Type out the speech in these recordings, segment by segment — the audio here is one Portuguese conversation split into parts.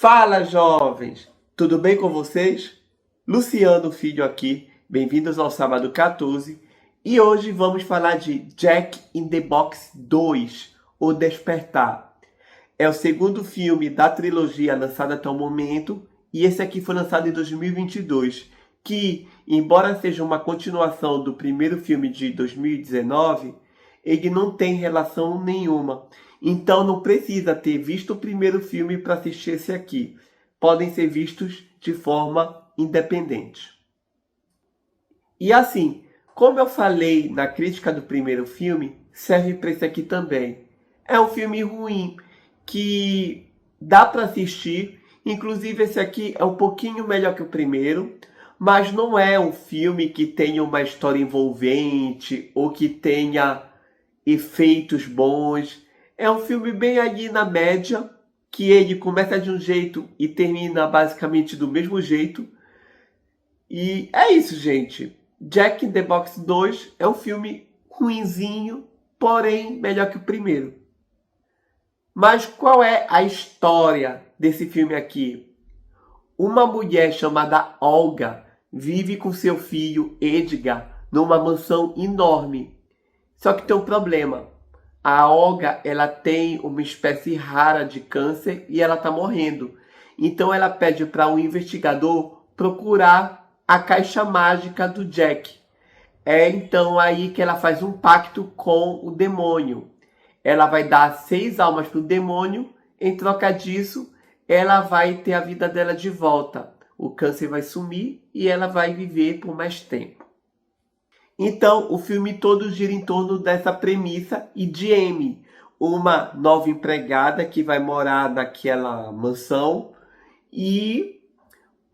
Fala, jovens! Tudo bem com vocês? Luciano Filho aqui, bem-vindos ao Sábado 14. E hoje vamos falar de Jack in the Box 2, O Despertar. É o segundo filme da trilogia lançada até o momento, e esse aqui foi lançado em 2022, que, embora seja uma continuação do primeiro filme de 2019, ele não tem relação nenhuma. Então não precisa ter visto o primeiro filme para assistir esse aqui. Podem ser vistos de forma independente. E assim, como eu falei na crítica do primeiro filme, serve para esse aqui também. É um filme ruim, que dá para assistir. Inclusive esse aqui é um pouquinho melhor que o primeiro, mas não é um filme que tenha uma história envolvente ou que tenha efeitos bons. É um filme bem ali na média, que ele começa de um jeito e termina basicamente do mesmo jeito. E é isso, gente. Jack in the Box 2 é um filme ruinzinho, porém melhor que o primeiro. Mas qual é a história desse filme aqui? Uma mulher chamada Olga vive com seu filho Edgar numa mansão enorme. Só que tem um problema. A Olga, ela tem uma espécie rara de câncer e ela está morrendo. Então ela pede para um investigador procurar a caixa mágica do Jack. É então aí que ela faz um pacto com o demônio. Ela vai dar 6 almas para o demônio. Em troca disso, ela vai ter a vida dela de volta. O câncer vai sumir e ela vai viver por mais tempo. Então, o filme todo gira em torno dessa premissa e de Amy, uma nova empregada que vai morar naquela mansão, e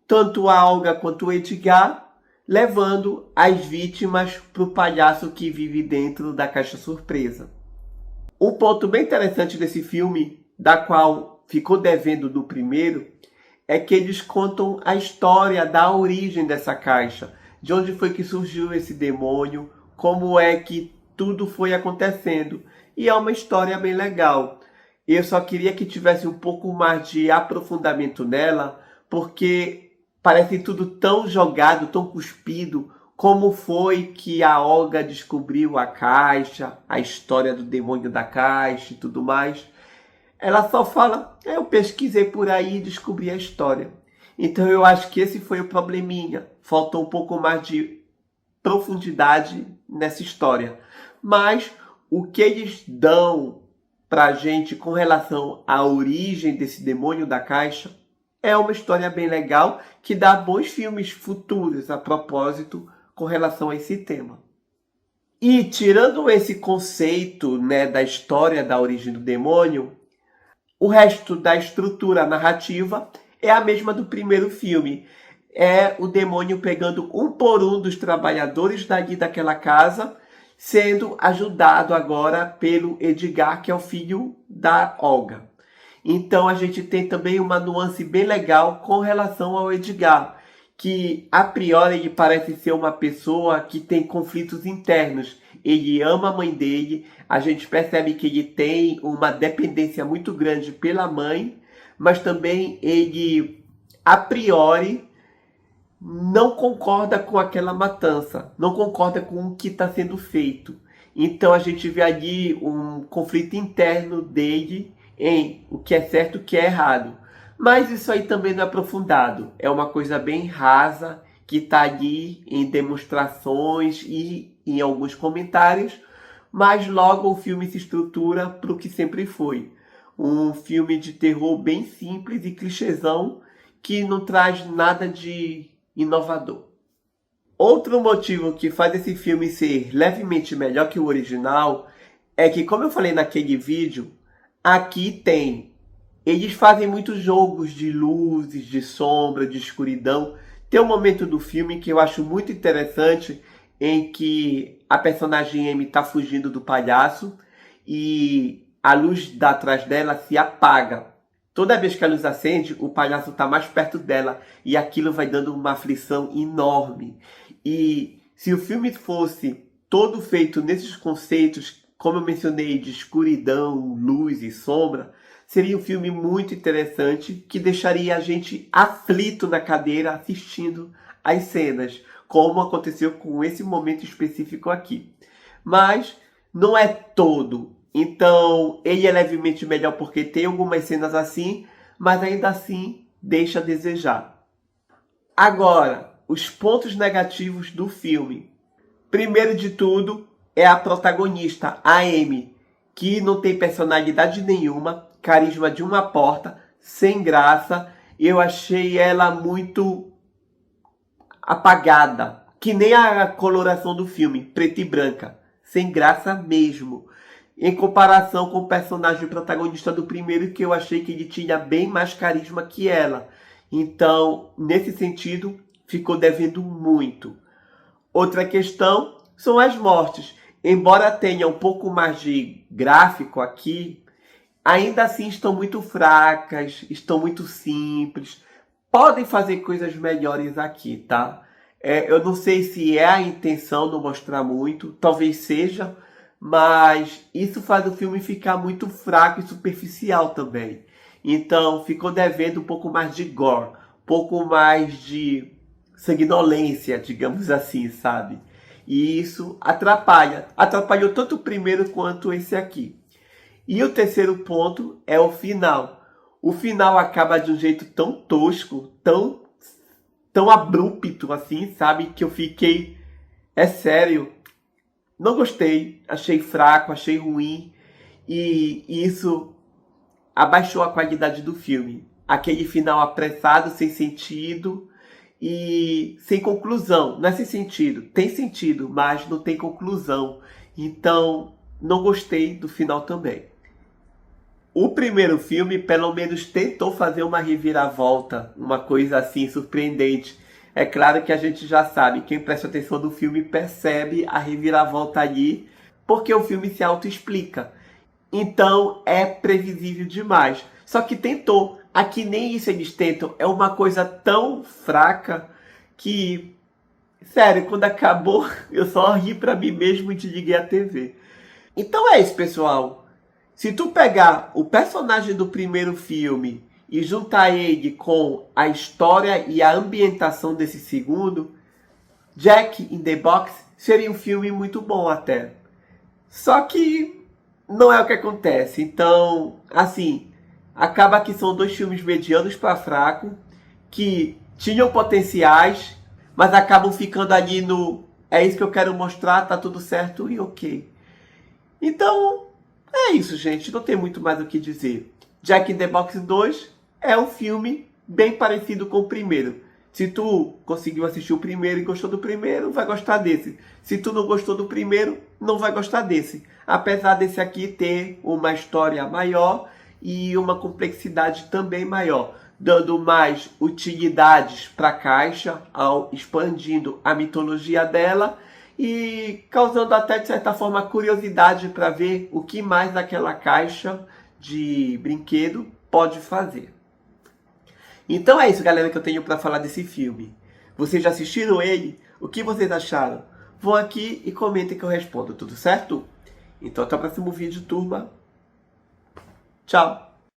tanto a Olga quanto o Edgar levando as vítimas para o palhaço que vive dentro da caixa surpresa. Um ponto bem interessante desse filme, da qual ficou devendo do primeiro, é que eles contam a história da origem dessa caixa. De onde foi que surgiu esse demônio, como é que tudo foi acontecendo. E é uma história bem legal. Eu só queria que tivesse um pouco mais de aprofundamento nela, porque parece tudo tão jogado, tão cuspido. Como foi que a Olga descobriu a caixa, a história do demônio da caixa e tudo mais. Ela só fala, eu pesquisei por aí e descobri a história. Então eu acho que esse foi o probleminha. Faltou um pouco mais de profundidade nessa história. Mas o que eles dão pra gente com relação à origem desse demônio da caixa é uma história bem legal que dá bons filmes futuros a propósito com relação a esse tema. E tirando esse conceito, né, da história da origem do demônio, o resto da estrutura narrativa é a mesma do primeiro filme. É o demônio pegando um por um dos trabalhadores dali daquela casa, sendo ajudado agora pelo Edgar, que é o filho da Olga. Então a gente tem também uma nuance bem legal com relação ao Edgar, que a priori ele parece ser uma pessoa que tem conflitos internos. Ele ama a mãe dele, a gente percebe que ele tem uma dependência muito grande pela mãe, mas também ele, a priori, não concorda com aquela matança, não concorda com o que está sendo feito. Então a gente vê ali um conflito interno dele em o que é certo e o que é errado. Mas isso aí também não é aprofundado. É uma coisa bem rasa que está ali em demonstrações e em alguns comentários, mas logo o filme se estrutura para o que sempre foi. Um filme de terror bem simples e clichêzão que não traz nada de inovador. Outro motivo que faz esse filme ser levemente melhor que o original é que, como eu falei naquele vídeo, aqui tem. Eles fazem muitos jogos de luzes, de sombra, de escuridão. Tem um momento do filme que eu acho muito interessante em que a personagem Amy está fugindo do palhaço e a luz atrás dela se apaga. Toda vez que a luz acende, o palhaço está mais perto dela e aquilo vai dando uma aflição enorme. E se o filme fosse todo feito nesses conceitos, como eu mencionei, de escuridão, luz e sombra, seria um filme muito interessante que deixaria a gente aflito na cadeira assistindo as cenas, como aconteceu com esse momento específico aqui. Mas não é todo. Então, ele é levemente melhor porque tem algumas cenas assim, mas ainda assim deixa a desejar. Agora, os pontos negativos do filme. Primeiro de tudo, é a protagonista, a Amy, que não tem personalidade nenhuma, carisma de uma porta, sem graça. Eu achei ela muito apagada, que nem a coloração do filme, preta e branca, sem graça mesmo. Em comparação com o personagem protagonista do primeiro, que eu achei que ele tinha bem mais carisma que ela. Então, nesse sentido, ficou devendo muito. Outra questão são as mortes. Embora tenha um pouco mais de gráfico aqui, ainda assim estão muito fracas, estão muito simples. Podem fazer coisas melhores aqui, tá? Eu não sei se é a intenção não mostrar muito, talvez seja, mas isso faz o filme ficar muito fraco e superficial também. Então ficou devendo um pouco mais de gore, um pouco mais de sanguinolência, digamos assim, sabe? E isso atrapalha. Atrapalhou tanto o primeiro quanto esse aqui. E o terceiro ponto é o final. O final acaba de um jeito tão tosco, tão abrupto assim, sabe? Que eu fiquei... É sério. Não gostei. Achei fraco, achei ruim. E isso abaixou a qualidade do filme. Aquele final apressado, sem sentido e sem conclusão. Não é sem sentido, tem sentido, mas não tem conclusão. Então, não gostei do final também. O primeiro filme, pelo menos, tentou fazer uma reviravolta, uma coisa assim surpreendente. É claro que a gente já sabe, quem presta atenção no filme percebe a reviravolta ali, porque o filme se auto-explica. Então, é previsível demais. Só que tentou. Aqui nem isso eles tentam. É uma coisa tão fraca que... Sério, quando acabou, eu só ri pra mim mesmo e desliguei a TV. Então é isso, pessoal. Se tu pegar o personagem do primeiro filme e juntar ele com a história e a ambientação desse segundo, Jack in the Box seria um filme muito bom até. Só que não é o que acontece. Então, assim, acaba que são dois filmes medianos para fraco, que tinham potenciais, mas acabam ficando ali no... É isso que eu quero mostrar, tá tudo certo e ok. Então, é isso, gente. Não tem muito mais o que dizer. Jack in the Box 2 é um filme bem parecido com o primeiro. Se tu conseguiu assistir o primeiro e gostou do primeiro, vai gostar desse. Se tu não gostou do primeiro, não vai gostar desse. Apesar desse aqui ter uma história maior e uma complexidade também maior, dando mais utilidades para a caixa, expandindo a mitologia dela e causando até, de certa forma, curiosidade para ver o que mais aquela caixa de brinquedo pode fazer. Então é isso, galera, que eu tenho para falar desse filme. Vocês já assistiram ele? O que vocês acharam? Vão aqui e comentem que eu respondo, tudo certo? Então até o próximo vídeo, turma. Tchau!